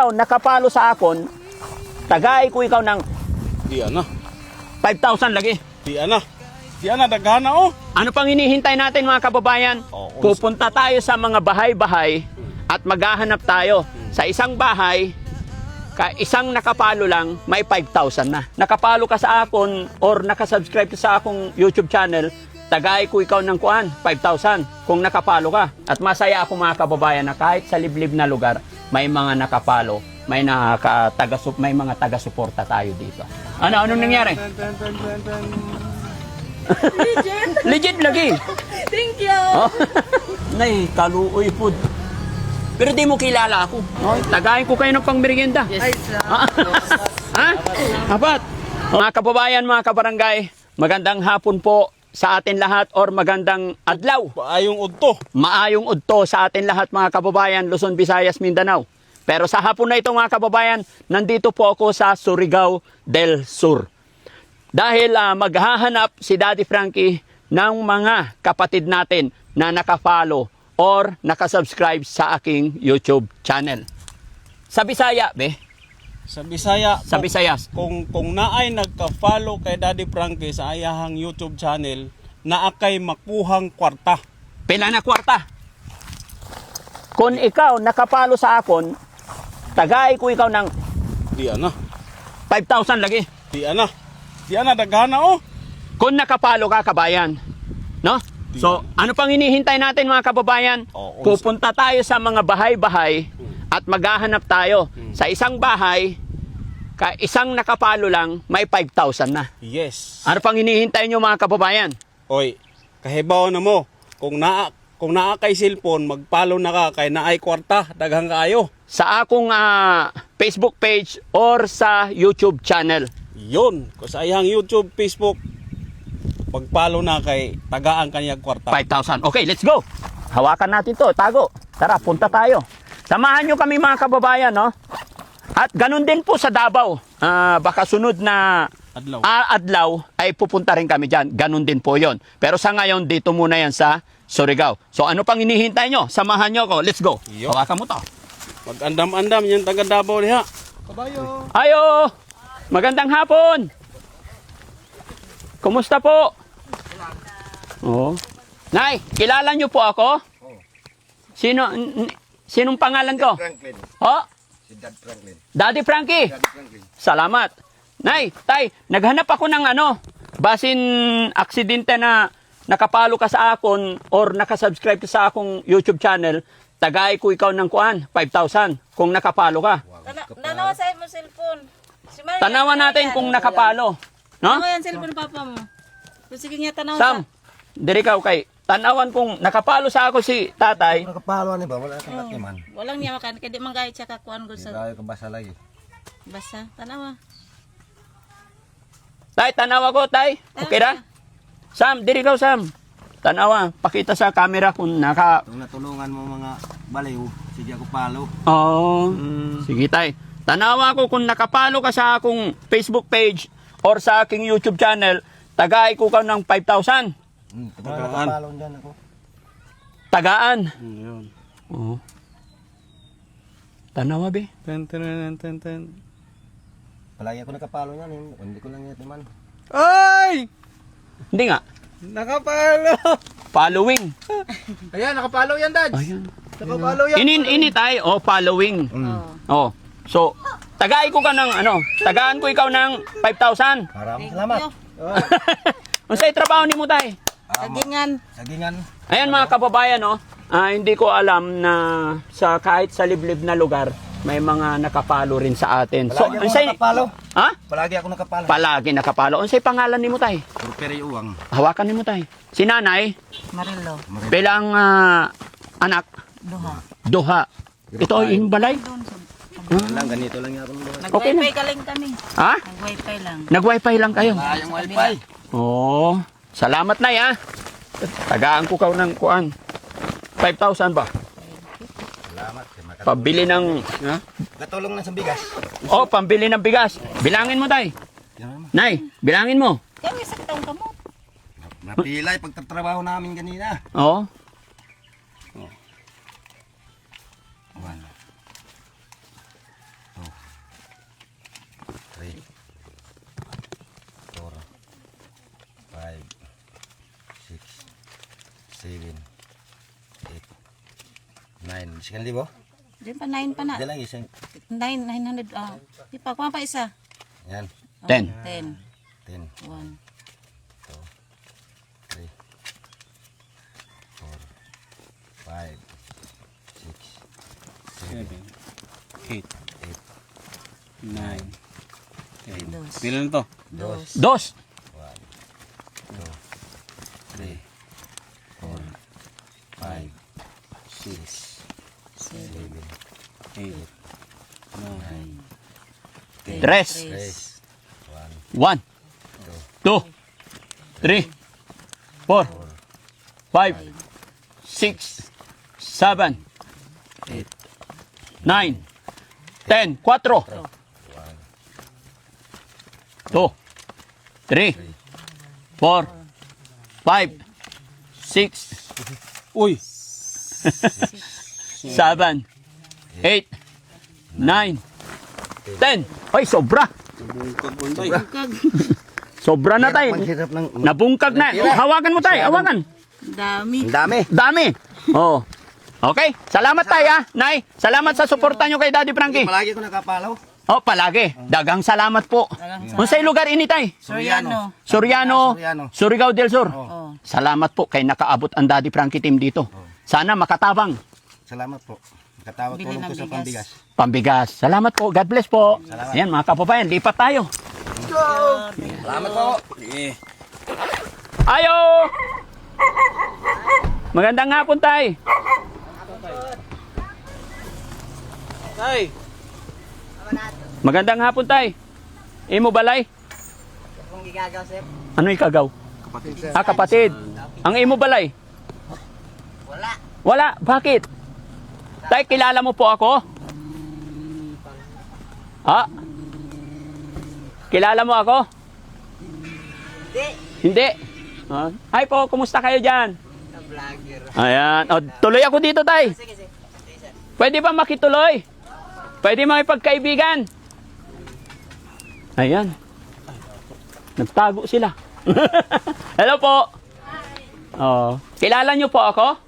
Nakapalo sa akon, tagay ko ikaw ng Di ana. 5,000 lagi. Di ana. Di ana daghana oh. Ano pang hinihintay natin mga kababayan? Pupunta tayo sa mga bahay-bahay at maghahanap tayo. Sa isang bahay, isang nakapalo lang, may 5,000 na. Nakapalo ka sa akon or nakasubscribe ka sa akong YouTube channel, tagay ko ikaw ng 5,000 kung nakapalo ka. At masaya ako mga kababayan na kahit sa liblib na lugar, may mga nakapalo, may mga taga-suporta tayo dito. Anong nangyari? Legit. Legit lagi. Thank you. Oh. Nay, kaluoy po. Pero di mo kilala ako. Oh, tagayin ko kayo ng pangmerienda. Yes. Ha? Apat. Mga kababayan, mga kabarangay, magandang hapon po sa atin lahat or magandang adlaw. Paayong udto. Maayong udto sa atin lahat mga kababayan, Luzon, Visayas, Mindanao. Pero sa hapon na ito mga kababayan, nandito po ako sa Surigao del Sur. Dahil maghahanap si Daddy Frankie ng mga kapatid natin na nakafollow or nakasubscribe sa aking YouTube channel. Sa Bisaya, be? Sa Bisaya. Sa Visayas. Kung naay nagka-follow kay Daddy Frankie sa ayahang YouTube channel, naakay makuhang kwarta. Pila na kwarta? Kung ikaw nakapalo sa akon, tagay ko ikaw ng Di ana. 5,000 lagi. Di ana. Di ana daghana oh. Kung nakapalo ka, kabayan. No? So, ano pang hinihintay natin mga kababayan? Pupunta tayo sa mga bahay-bahay at maghahanap tayo. Sa isang bahay, isang nakapalo lang, may 5,000 na. Yes. Ano pang hinihintay nyo mga kababayan? Oy, kahibaw na mo. Kung naa kay cellphone, magpalo na ka kay naay kwarta, daghang kaayo. Sa akong Facebook page or sa YouTube channel. Yun, kung sa ayahang YouTube, Facebook, magpalo na kay tagaan kanyang kwarta. 5,000. Okay, let's go. Hawakan natin to, tago. Tara, punta tayo. Samahan nyo kami mga kababayan, no? At ganun din po sa Davao. Baka sunod na adlaw ay pupunta rin kami dyan. Ganun din po yon. Pero sa ngayon, dito muna yan sa Surigao. So ano pang hinihintay nyo? Samahan nyo ko. Let's go. Yo. Hawakan mo to. Mag-andam-andam yung taga Davao diha. Kabayo. Ayo! Magandang hapon! Kumusta po? Oh. Nay, kilala nyo po ako? Sinong pangalan ko? Franklin. Oh? Si Dad Franklin. Daddy Frankie. Dad Franklin. Salamat. Nay, tay, naghanap ako ng basin aksidente na nakapalo ka sa akon or nakasubscribe ka sa akong YouTube channel, tagay ko ikaw ng 5,000 kung nakapalo ka. Tanawa sa mo cellphone. Si Maria, Tanawan natin kung nakapalo. No? Tanawa yan cellphone papa mo. Sige niya tanawa Sam, diri ka kay tanawan kung nakapalo sa ako si tatay. Nakapalo ni ba? Wala kang latiman. Walang niya makan kaya di man gayet siya kakuan ko sa Kaya ka basa lagi. basa. Tanawa. Tay, tanawa ko, tay. Okay ra? Sam, diri ka, Sam. Tanawa, pakita sa camera kung Kung natulungan mo mga baliw, sige ako palo. Oh, sige, tay. Tanawa ko kung nakapalo ka sa akong Facebook page or sa aking YouTube channel, tagay ko ka ng 5,000. Nakapalo dyan ako. Tagaan. Yun. Oh. Tanawa, be. Ten. Palagi ako nakapalo niyan. Hindi ko lang yatiman. Ay! Hindi nga. Nakapalo! Following. Ayan, nakapalo yan, Dad. Ayan. Nakapalo yan. Ini tay, following. Oh. So, tagay ko ka ng tagaan ko ikaw ng 5,000. Maraming salamat. Unsay trabaho ni mo tay? Sagingan. Sagingan. Ayan mga kababayan, hindi ko alam na kahit sa liblib na lugar, may mga nakapalo rin sa atin. So, Palagi ako unsay nakapalo. Ha? Palagi ako nakapalo. Palagi nakapalo. Unsay pangalan ni mo tay? Peri uwang. Hawakan ni mo tay. Si nanay, Marilo. bilang anak, Duha. duha. Ito ay balay. Lang, ganito lang yan ako. Okay Nag-wifi galing kami. Ha? Nag-wifi lang. Nag-wifi lang kayo. Yung wifi. Oo. Salamat na ya. Tagaan ko kaw ng 5,000 ba? Salamat. Pabili ng Katulong na sa bigas. pambili ng bigas. Bilangin mo tay. Nay, bilangin mo. Kami sa taong kamo. Napilay pagtatrabaho namin kanina. Oo. 7, 8, 9. Sikan libo? Diyan pa 9 pa na. Hindi lang isang. 900. Di pa, kuha pa isa. Yan. 10. 10. 10, 1. 3, 4, 5, 6, 7, 8, 9, 10. Dos. Bilan to? 2. 2. 3, 4, 5, 6, 7, 8, 9, 3. 1, 1, 2, 3, 4, 5, 6, 7, 9, 10, 4, 2, 3, 4, 5, 6, Uy! 7, 8, 9, 10. Ay, sobra. Bungkag po tay. Sobra na tayo. Hirap ng... Nabungkag na. Hawakan mo tayo, hawakan. Dami. Ang dami. Dami. Oh. Okay, salamat tayo ha, Nay. Salamat sa suporta nyo kay Daddy Frankie. Palagi ko nakapalaw. Oh, palagi. Dagang salamat po. Kung sa lugar ini tay? Soriano. Soriano, Soriano. Surigao del Sur. Oh. Salamat po kay nakaabot ang Daddy Frankie team dito. Sana makatabang. Salamat po. Nakatawag Bili tulong ng ko sa bigas. pambigas. Pambigas. Salamat po. God bless po. Ayan mga kapabayan, lipat tayo. Salamat po. Eh. Ayo! Magandang hapon tay. Tay! Magandang hapon tay. Imo balay? Ano ikagaw? Kapatid. Ah, kapatid. Ang imo balay? Wala. Bakit? Tay, kilala mo po ako? Ah? Kilala mo ako? Hindi. Ah, hi po, kumusta kayo dyan? Ayan. O, tuloy ako dito, tay. Pwede ba makituloy? Pwede makipagkaibigan? Ayan. Nagtago sila. Hello po. Oh, kilala niyo po ako?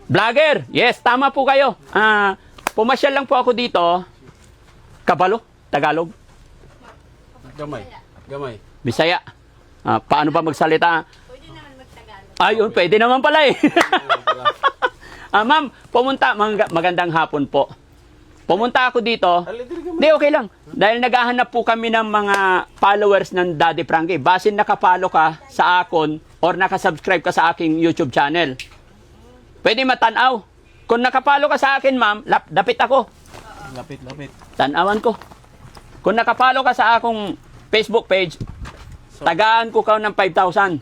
Vlogger. Yes, tama po kayo. Pumasyal lang po ako dito. Kabalo, Tagalog, Gamay. Gamay. Bisaya. Paano ba magsalita? Pwede naman magtagalog. Ayun, pwede naman pala eh. Ma'am, pumunta. Magandang hapon po. Pumunta ako dito. Hindi, okay lang. Dahil naghahanap po kami ng mga followers ng Daddy Frankie. Basin nakapalo ka sa akon or nakasubscribe ka sa aking YouTube channel. Pwede matanaw. Kung nakapalo ka sa akin, ma'am, dapit ako. Lapit, lapit. Tanawan ko. Kung nakapalo ka sa akong Facebook page, tagaan ko ka ng 5,000.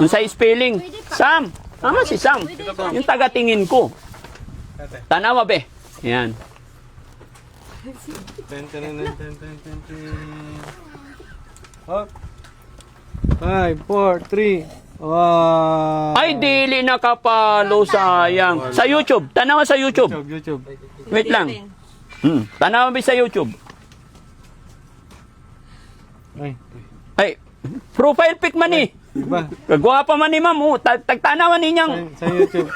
Unsa spelling? Sam. Tama si Sam. Yung taga-tingin ko. Tanawa be. Yan. 5, 4, 3. Wow. Ay, dili nakapalo, sayang. Sa YouTube. Tanawa sa YouTube. YouTube. Wait lang. Tanawa be sa YouTube. Ay, Ay, profile pic man eh. iba. Kagwapa man ni ma'am. Tagtanawan ninyang. Sa YouTube.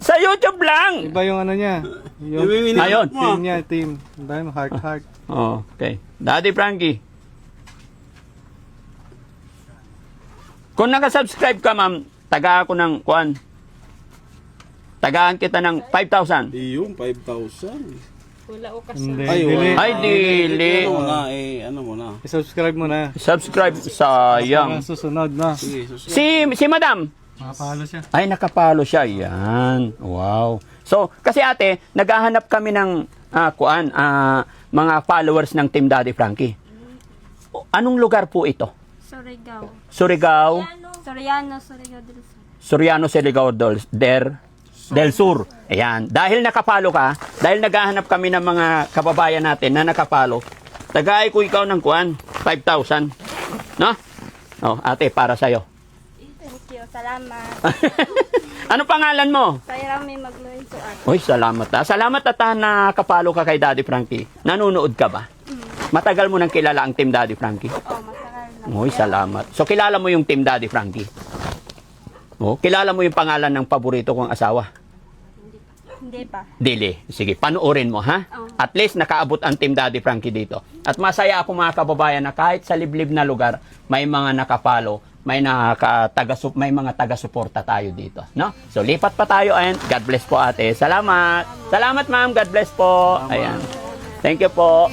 Sa YouTube lang. Iba yung ano niya. Yung Ayun. team niya, team. Ang dami, heart. Oh, okay. Daddy Frankie. Kung nakasubscribe ka, ma'am, taga ako ng kuan. Tagaan kita ng 5,000. Iyong 5,000. Hindi, Ay, dili. Ay, dili. Ano mo na, ano mo na. I-subscribe mo na. Subscribe, Para sayang. susunod na. Sige, susunod. Si madam. Makapalo siya. Ay, nakapalo siya. Yan. Wow. So, kasi ate, naghahanap kami ng mga followers ng Team Daddy Frankie. Anong lugar po ito? Surigao. Surigao, Soriano, Surigao del Sur. Soriano, Surigao del Sur. Ayan. Dahil nakapalo ka, dahil naghahanap kami ng mga kababayan natin na nakapalo, tagay ko ikaw ng kuan, 5,000. No? Oh, ate, para sa'yo. Thank you. Salamat. Ano pangalan mo? Saya rami magluin suat. Uy, salamat ha. Salamat at nakapalo ka kay Daddy Frankie. Nanonood ka ba? Matagal mo nang kilala ang Team Daddy Frankie? Oh, matagal na. Uy, salamat. So, kilala mo yung Team Daddy Frankie? Oh, kilala mo yung pangalan ng paborito kong asawa? Hindi pa. Dili. Sige, panoorin mo, ha? Oo. At least nakaabot ang Team Daddy Frankie dito. At masaya ako mga kababayan na kahit sa liblib na lugar, may mga nakapalo, may mga taga-suporta tayo dito, no? So, lipat pa tayo and God bless po ate. Salamat. Salamat ma'am. God bless po. Ayan. Thank you po.